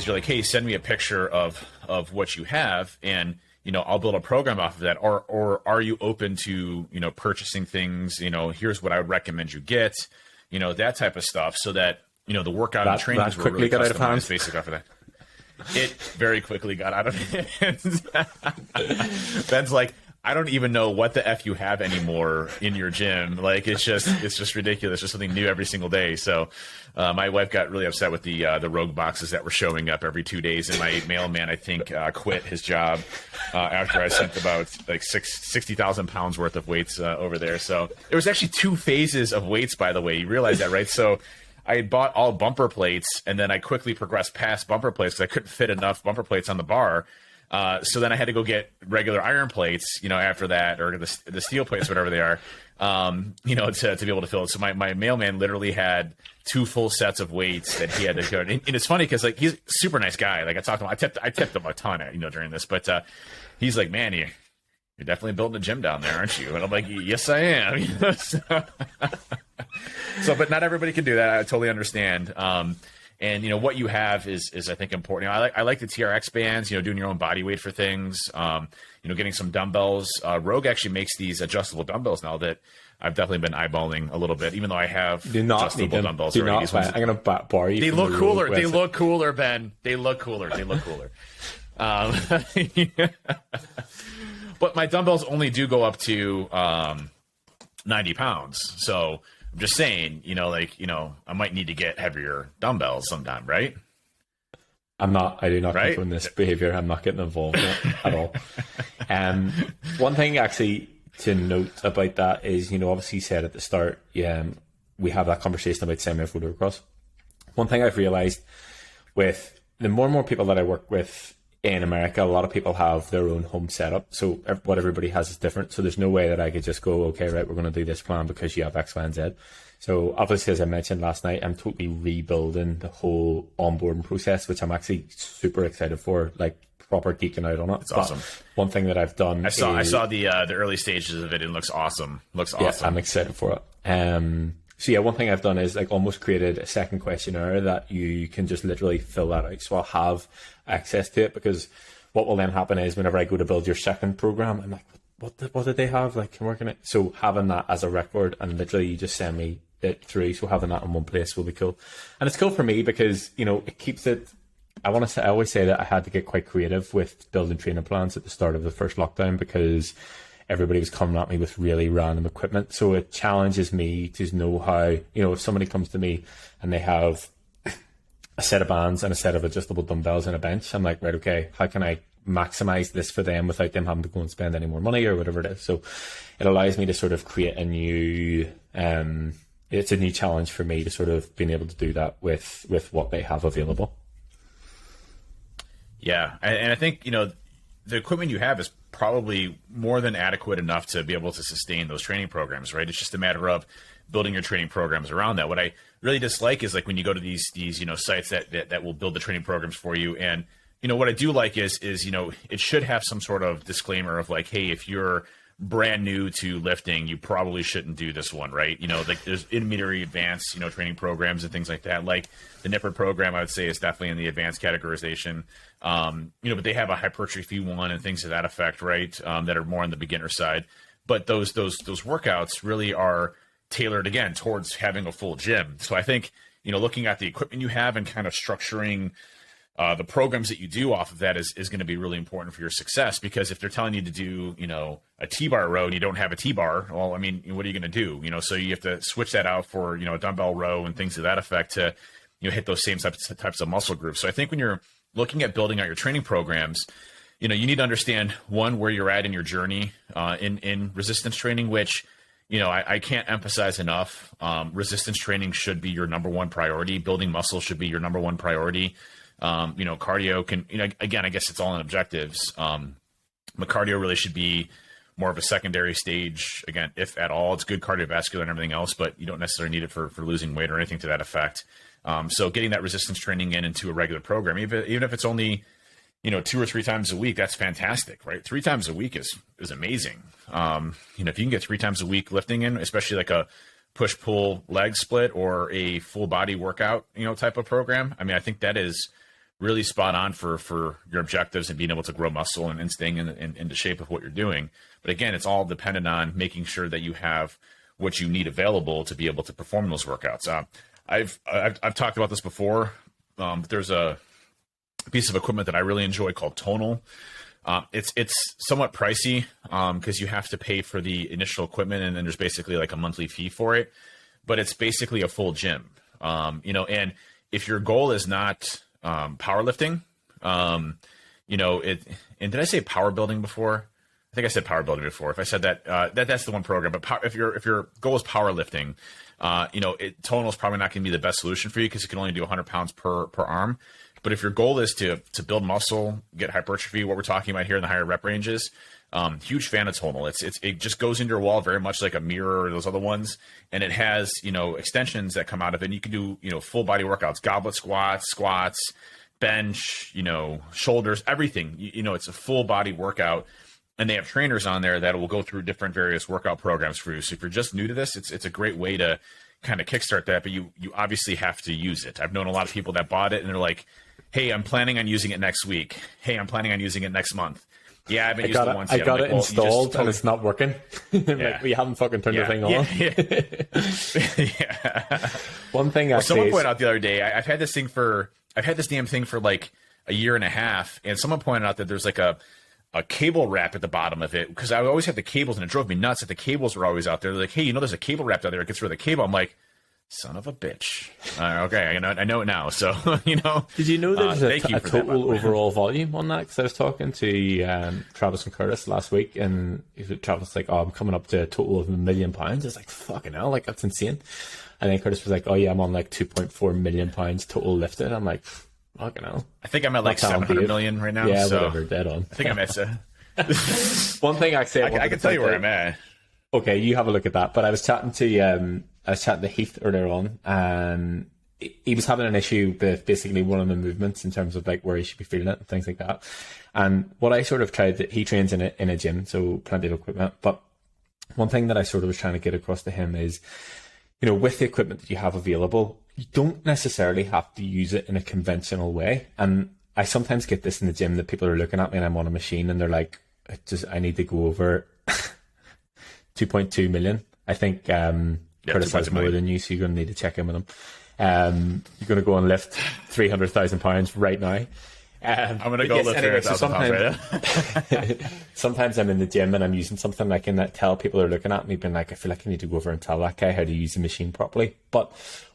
is you're like, hey, send me a picture of what you have, and I'll build a program off of that. Or are you open to purchasing things? Here's what I would recommend you get. That type of stuff, so that the workout and trainings were really customized basically off of that. It very quickly got out of hand. Ben's like, I don't even know what the F you have anymore in your gym. Like, it's just ridiculous. Just something new every single day. So my wife got really upset with the Rogue boxes that were showing up every 2 days. And my mailman, I think, quit his job after I sent about like 60,000 pounds worth of weights over there. So there was actually 2 phases of weights, by the way. You realize that, right? So I had bought all bumper plates, and then I quickly progressed past bumper plates because I couldn't fit enough bumper plates on the bar. So then I had to go get regular iron plates, after that, or the steel plates, whatever they are, to be able to fill it. So my mailman literally had 2 full sets of weights that he had to go. And it's funny because like he's a super nice guy. Like I talked to him, I tipped him a ton, during this, but he's like, man, you're definitely building a gym down there, aren't you? And I'm like, yes, I am. So, but not everybody can do that. I totally understand. And what you have is I think important. I like the TRX bands. Doing your own body weight for things. Getting some dumbbells. Rogue actually makes these adjustable dumbbells now that I've definitely been eyeballing a little bit. Even though I have adjustable dumbbells already. I'm gonna bar you. They look cooler. They look cooler, Ben. They look cooler. But my dumbbells only do go up to 90 pounds. So I'm just saying, I might need to get heavier dumbbells sometime, right? I do not condone this behavior. I'm not getting involved in it at all. One thing actually to note about that is, obviously you said at the start, we have that conversation about semi-motocross. One thing I've realized with the more and more people that I work with in America, a lot of people have their own home setup. So what everybody has is different. So there's no way that I could just go, okay, right, we're going to do this plan because you have X, Y, and Z. So obviously, as I mentioned last night, I'm totally rebuilding the whole onboarding process, which I'm actually super excited for, like proper geeking out on it. It's awesome. One thing that I've done, I saw the early stages of it. It looks awesome. Yeah, I'm excited for it. So yeah, one thing I've done is like almost created a second questionnaire that you can just literally fill that out. So I'll have access to it, because what will then happen is whenever I go to build your second program, I'm like, what did they have? Like, can work in it. So having that as a record, and literally you just send me it through. So having that in one place will be cool. And it's cool for me because, it keeps it, I always say that I had to get quite creative with building training plans at the start of the first lockdown, because everybody was coming at me with really random equipment. So it challenges me to know how, if somebody comes to me and they have a set of bands and a set of adjustable dumbbells and a bench, I'm like, right, okay, how can I maximize this for them without them having to go and spend any more money or whatever it is? So it allows me to sort of create a new, it's a new challenge for me to sort of being able to do that with what they have available. Yeah. And I think, the equipment you have is probably more than adequate enough to be able to sustain those training programs, right? It's just a matter of building your training programs around that. What I really dislike is like when you go to these sites that will build the training programs for you. And, what I do like is it should have some sort of disclaimer of like, hey, if you're brand new to lifting, you probably shouldn't do this one, right? Like there's intermediate, advanced, training programs and things like that. Like the Nipper program, I would say, is definitely in the advanced categorization. But they have a hypertrophy one and things to that effect, right? That are more on the beginner side. But those workouts really are tailored again towards having a full gym. So I think, looking at the equipment you have and kind of structuring the programs that you do off of that is going to be really important for your success. Because if they're telling you to do, a T-bar row and you don't have a T-bar, well, I mean, what are you going to do? So you have to switch that out for, a dumbbell row and things to that effect to, hit those same types of muscle groups. So I think when you're looking at building out your training programs, you need to understand, one, where you're at in your journey in resistance training, which, I can't emphasize enough. Resistance training should be your number one priority. Building muscle should be your number one priority. Cardio can, again, I guess it's all in objectives. But cardio really should be more of a secondary stage. Again, if at all, it's good cardiovascular and everything else, but you don't necessarily need it for losing weight or anything to that effect. So getting that resistance training into a regular program, even if it's only, 2 or 3 times a week, that's fantastic, right? 3 times a week is amazing. If you can get 3 times a week lifting in, especially like a push-pull leg split or a full body workout, type of program, I mean, I think that is really spot on for your objectives and being able to grow muscle and staying into shape of what you're doing. But again, it's all dependent on making sure that you have what you need available to be able to perform those workouts. I've talked about this before. There's a piece of equipment that I really enjoy called Tonal. It's somewhat pricey because you have to pay for the initial equipment, and then there's basically like a monthly fee for it. But it's basically a full gym, and if your goal is not powerlifting, and did I say power building before? I think I said power building before. If I said that, that's the one program. But if your goal is powerlifting, Tonal is probably not going to be the best solution for you because it can only do 100 pounds per arm. But if your goal is to build muscle, get hypertrophy, what we're talking about here in the higher rep ranges, huge fan of Tonal. It just goes into your wall very much like a mirror or those other ones, and it has extensions that come out of it. And you can do full body workouts, goblet squats, bench, shoulders, everything. It's a full body workout. And they have trainers on there that will go through different various workout programs for you. So if you're just new to this, it's a great way to kind of kickstart that, but you obviously have to use it. I've known a lot of people that bought it and they're like, hey, I'm planning on using it next week. Hey, I'm planning on using it next month. Yeah, I haven't used it once yet. I got it installed and it's not working. Yeah. We haven't fucking turned the thing on. Yeah. One thing someone pointed out the other day, I've had this damn thing for like a year and a half, and someone pointed out that there's like a cable wrap at the bottom of it, because I always had the cables and it drove me nuts that the cables were always out there. They're like, hey, there's a cable wrap out there. It gets rid of the cable. I'm like, son of a bitch. Okay, I know it now. So, Did you know there's a total overall volume on that? Because I was talking to Travis and Curtis last week, and Travis was like, oh, I'm coming up to a total of £1 million. It's like, fucking hell, like, that's insane. And then Curtis was like, oh yeah, I'm on like 2.4 million pounds total lifted. I'm like, fucking hell. I think I'm at like 700 million right now. Yeah, so whatever, dead on. I think I'm at... One thing I can tell you where I'm at. Okay, you have a look at that. But I was chatting to Heath earlier on, and he was having an issue with basically one of the movements in terms of like where he should be feeling it and things like that. And what I sort of tried, that he trains in a gym, so plenty of equipment. But one thing that I sort of was trying to get across to him is, with the equipment that you have available, you don't necessarily have to use it in a conventional way. And I sometimes get this in the gym that people are looking at me and I'm on a machine and they're like, I need to go over 2.2 million. I think Curtis has more than you, so you're going to need to check in with him. You're going to go and lift 300,000 pounds right now. I'm going to go lift 300,000 pounds right now. Sometimes I'm in the gym and I'm using something like in that tell people are looking at me being like, I feel like I need to go over and tell that guy how to use the machine properly. But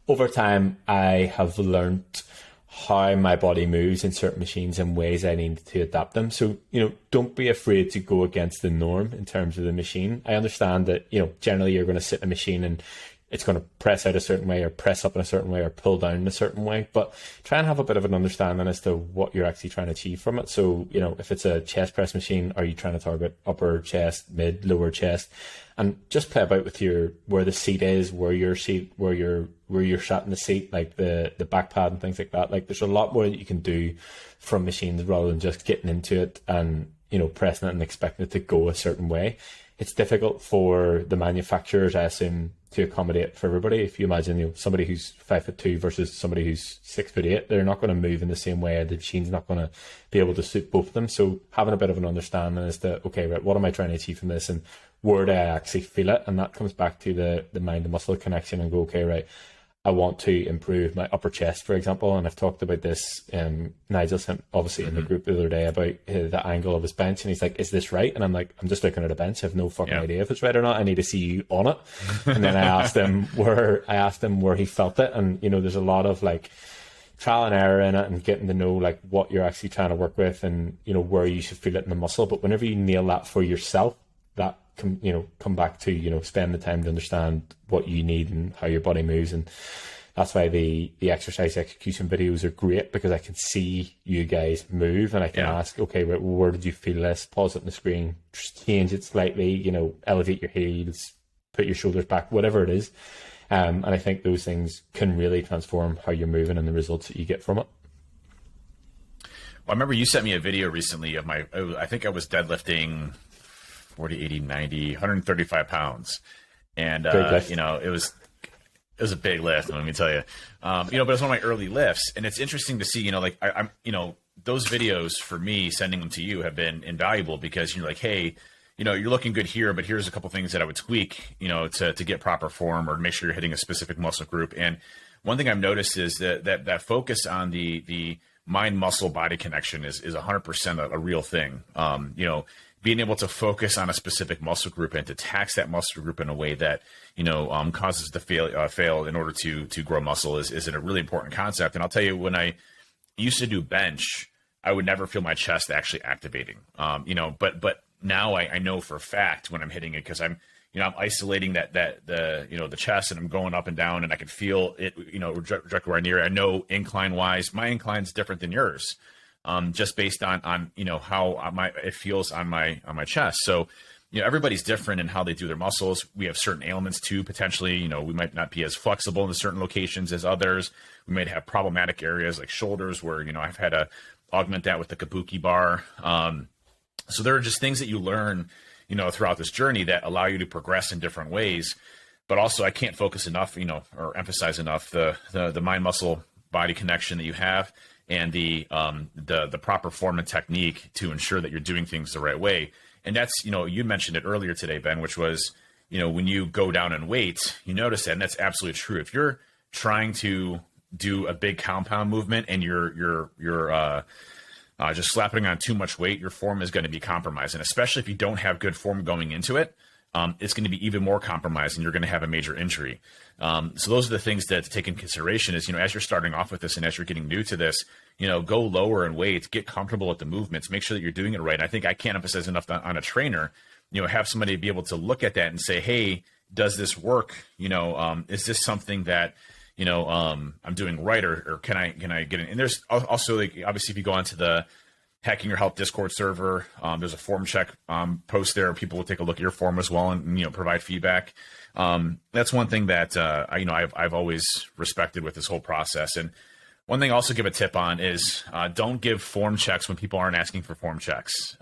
over time, I have learned how my body moves in certain machines and ways I need to adapt them. So, don't be afraid to go against the norm in terms of the machine. I understand that, generally you're going to sit in a machine and it's going to press out a certain way or press up in a certain way or pull down in a certain way, but try and have a bit of an understanding as to what you're actually trying to achieve from it. So, if it's a chest press machine, are you trying to target upper chest, mid, lower chest? And just play about with where the seat is, where you're sat in the seat, like the back pad and things like that. Like there's a lot more that you can do from machines rather than just getting into it and, pressing it and expecting it to go a certain way. It's difficult for the manufacturers, I assume, to accommodate for everybody. If you imagine, somebody who's 5'2" versus somebody who's 6'8", they're not going to move in the same way. The machine's not going to be able to suit both of them. So having a bit of an understanding as to, okay, right, what am I trying to achieve from this, and where do I actually feel it? And that comes back to the mind to muscle connection, and go, okay, right, I want to improve my upper chest, for example. And I've talked about this. Nigel sent obviously in the group the other day about the angle of his bench, and he's like, is this right? And I'm like, I'm just looking at a bench. I have no fucking idea if it's right or not. I need to see you on it. And then I asked him where he felt it. And, there's a lot of like trial and error in it and getting to know like what you're actually trying to work with and, where you should feel it in the muscle. But whenever you nail that for yourself, that come back to, spend the time to understand what you need and how your body moves. And that's why the exercise execution videos are great, because I can see you guys move and I can ask, okay, where did you feel this? Pause it on the screen, change it slightly, elevate your heels, put your shoulders back, whatever it is. And I think those things can really transform how you're moving and the results that you get from it. Well, I remember you sent me a video recently of I think I was deadlifting 40, 80, 90, 135 pounds. And, it was It was a big lift, let me tell you. But it was one of my early lifts, and it's interesting to see. Like I'm, those videos for me, sending them to you, have been invaluable because you're like, hey, you're looking good here, but here's a couple things that I would tweak, to get proper form or make sure you're hitting a specific muscle group. And one thing I've noticed is that focus on the mind muscle body connection is 100% a real thing. Being able to focus on a specific muscle group and to tax that muscle group in a way that causes the fail in order to grow muscle is a really important concept. And I'll tell you, when I used to do bench, I would never feel my chest actually activating. But now I know for a fact when I'm hitting it, because I'm isolating the chest, and I'm going up and down, and I can feel it, directly where I near it. I know incline wise, my incline's different than yours. Just based on how it feels on my chest. So, everybody's different in how they do their muscles. We have certain ailments too, potentially. We might not be as flexible in certain locations as others. We might have problematic areas like shoulders where, I've had to augment that with the kabuki bar. So there are just things that you learn, throughout this journey that allow you to progress in different ways. But also, I can't focus enough, or emphasize enough the mind muscle body connection that you have, and the proper form and technique to ensure that you're doing things the right way. And that's, you mentioned it earlier today, Ben, which was, when you go down in weight, you notice that, and that's absolutely true. If you're trying to do a big compound movement and you're just slapping on too much weight, your form is going to be compromised. And especially if you don't have good form going into it, it's going to be even more compromised, and you're going to have a major injury. So those are the things that to take in consideration is, as you're starting off with this and as you're getting new to this, go lower in weight, get comfortable with the movements, make sure that you're doing it right. And I think I can't emphasize enough on a trainer, have somebody be able to look at that and say, hey, does this work? Is this something that, I'm doing right, or can I get in? And there's also, like, obviously if you go onto the Hacking Your Health Discord server, there's a form check post there. People will take a look at your form as well and provide feedback. That's one thing that I've always respected with this whole process. And one thing I also give a tip on is don't give form checks when people aren't asking for form checks.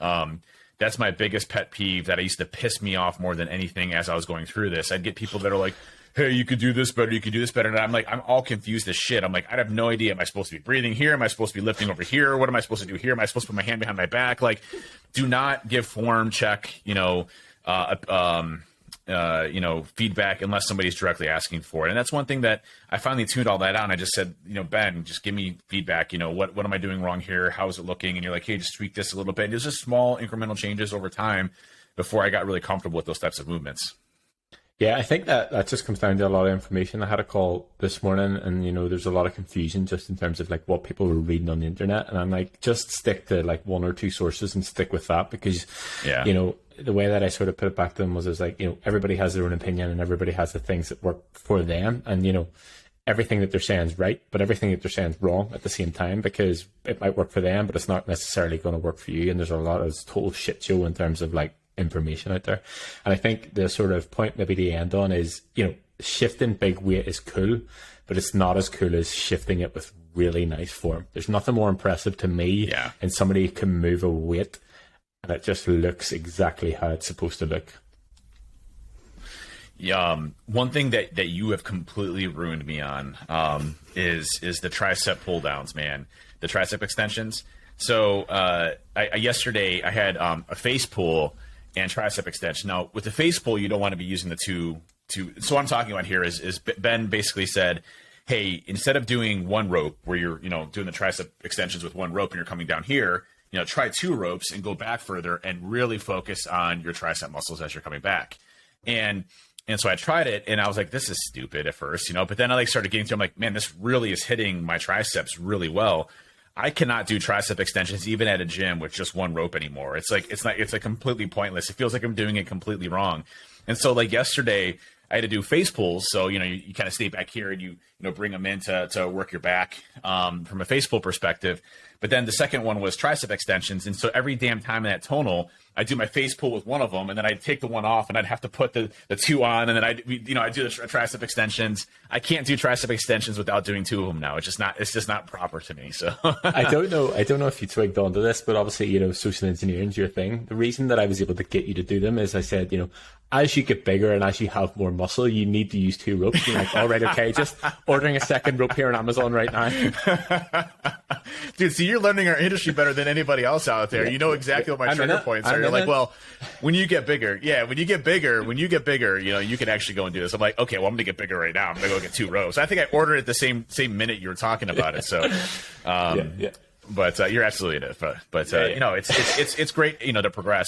That's my biggest pet peeve that I used to piss me off more than anything as I was going through this. I'd get people that are like, hey, you could do this better, you could do this better. And I'm like, I'm all confused as shit. I'm like, I have no idea. Am I supposed to be breathing here? Am I supposed to be lifting over here? What am I supposed to do here? Am I supposed to put my hand behind my back? Like, do not give form check, feedback unless somebody's directly asking for it. And that's one thing that I finally tuned all that out. And I just said, Ben, just give me feedback. What am I doing wrong here? How is it looking? And you're like, hey, just tweak this a little bit. And there's just small incremental changes over time before I got really comfortable with those types of movements. Yeah, I think that just comes down to a lot of information. I had a call this morning, and there's a lot of confusion just in terms of like what people were reading on the internet. And I'm like, just stick to like one or two sources and stick with that, because the way that I sort of put it back to them was like, everybody has their own opinion and everybody has the things that work for them, and everything that they're saying is right, but everything that they're saying is wrong at the same time, because it might work for them, but it's not necessarily going to work for you. And there's a lot of total shit show in terms of like information out there. And I think the sort of point maybe to end on is, shifting big weight is cool, but it's not as cool as shifting it with really nice form. There's nothing more impressive to me and somebody who can move a weight and it just looks exactly how it's supposed to look. One thing that you have completely ruined me on is the tricep pull-downs, man. The tricep extensions. So yesterday I had a face pull and tricep extension. Now, with the face pull, you don't want to be using the two. So what I'm talking about here is Ben basically said, hey, instead of doing one rope where you're doing the tricep extensions with one rope and you're coming down here, try two ropes and go back further and really focus on your tricep muscles as you're coming back. And so I tried it, and I was like, this is stupid at first, but then I started getting through. I'm like, man, this really is hitting my triceps really well. I cannot do tricep extensions even at a gym with just one rope anymore. It's like completely pointless. It feels like I'm doing it completely wrong. And so like yesterday I had to do face pulls. So, you kind of stay back here and you bring them in to work your back from a face pull perspective. But then the second one was tricep extensions. And so every damn time in that tonal, I do my face pull with one of them, and then I'd take the one off, and I'd have to put the two on, and then I do the tricep extensions. I can't do tricep extensions without doing two of them now. It's just not proper to me. So I don't know if you twigged onto this, but obviously, social engineering's your thing. The reason that I was able to get you to do them is I said, as you get bigger and as you have more muscle, you need to use two ropes. You're like, all right, okay, just ordering a second rope here on Amazon right now. Dude, see, you're learning our industry better than anybody else out there. You know exactly what my trigger points are. You're like, well, when you get bigger, you can actually go and do this. I'm like, okay, well, I'm going to get bigger right now. I'm going to go get two rows. I think I ordered it the same minute you were talking about it. So, but you're absolutely it. But it's great, to progress.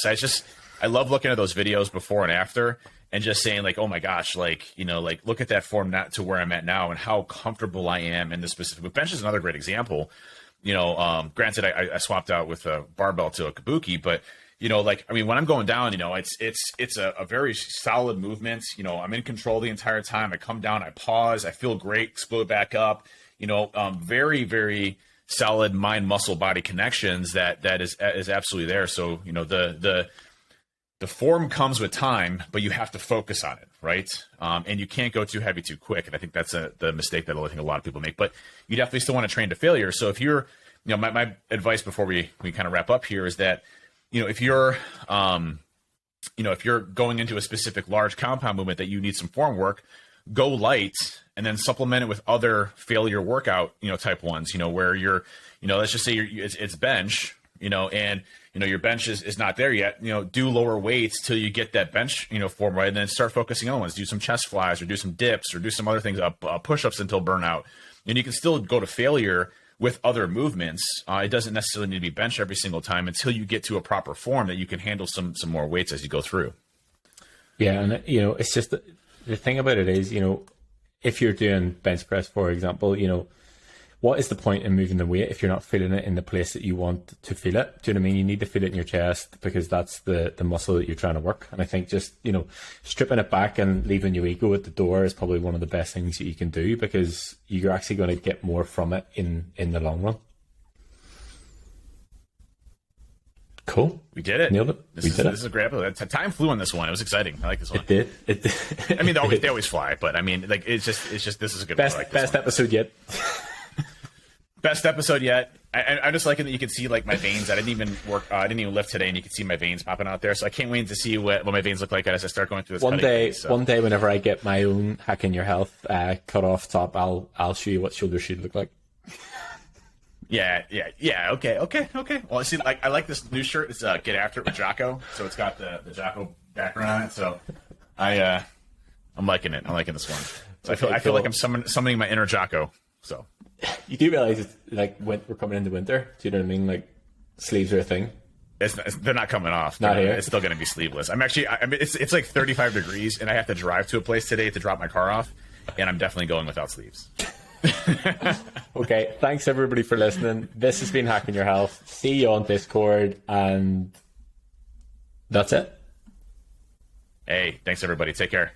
I love looking at those videos before and after and just saying like, oh my gosh, look at that form not to where I'm at now and how comfortable I am in this specific. But bench is another great example. Granted, I swapped out with a barbell to a kabuki, but when I'm going down, it's a very solid movement. I'm in control the entire time. I come down, I pause, I feel great, explode back up. Very, very solid mind, muscle, body connections that is absolutely there. So the form comes with time, but you have to focus on it, right? And you can't go too heavy too quick. And I think that's the mistake that I think a lot of people make. But you definitely still want to train to failure. So if you're, my advice before we kind of wrap up here is that, if you're going into a specific large compound movement that you need some form work, go light and then supplement it with other failure workout, type ones, where you're, let's just say it's bench, and your bench is not there yet. Do lower weights till you get that bench, form right, and then start focusing on ones. Do some chest flies or do some dips or do some other things, push-ups until burnout. And you can still go to failure with other movements. It doesn't necessarily need to be bench every single time until you get to a proper form that you can handle some more weights as you go through. Yeah, and it's just the thing about it is, if you're doing bench press, for example, what is the point in moving the weight if you're not feeling it in the place that you want to feel it? Do you know what I mean? You need to feel it in your chest because that's the muscle that you're trying to work. And I think just, stripping it back and leaving your ego at the door is probably one of the best things that you can do because you're actually going to get more from it in the long run. Cool. We did it. Nailed it. This is a great episode. Time flew on this one. It was exciting. I like this one. It did. I mean, they always fly, but I mean, it's just this is a good best, one. I like best episode yet. Best episode yet. I'm just liking that you can see like my veins. I didn't even lift today, and you can see my veins popping out there. So I can't wait to see what my veins look like as I start going through this. One day, whenever I get my own Hacking Your Health cut off top, I'll show you what shoulders should look like. Yeah. Okay. Well, see, like I like this new shirt. It's Get After It with Jocko. So it's got the Jocko background on it. So I'm liking it. I'm liking this one. So I feel like I'm summoning my inner Jocko. So. You do realize it's like we're coming into winter. Do you know what I mean? Like sleeves are a thing. They're not coming off. Not here. It's still going to be sleeveless. It's like 35 degrees, and I have to drive to a place today to drop my car off, and I'm definitely going without sleeves. Okay, thanks everybody for listening. This has been Hacking Your Health. See you on Discord, and that's it. Hey, thanks everybody. Take care.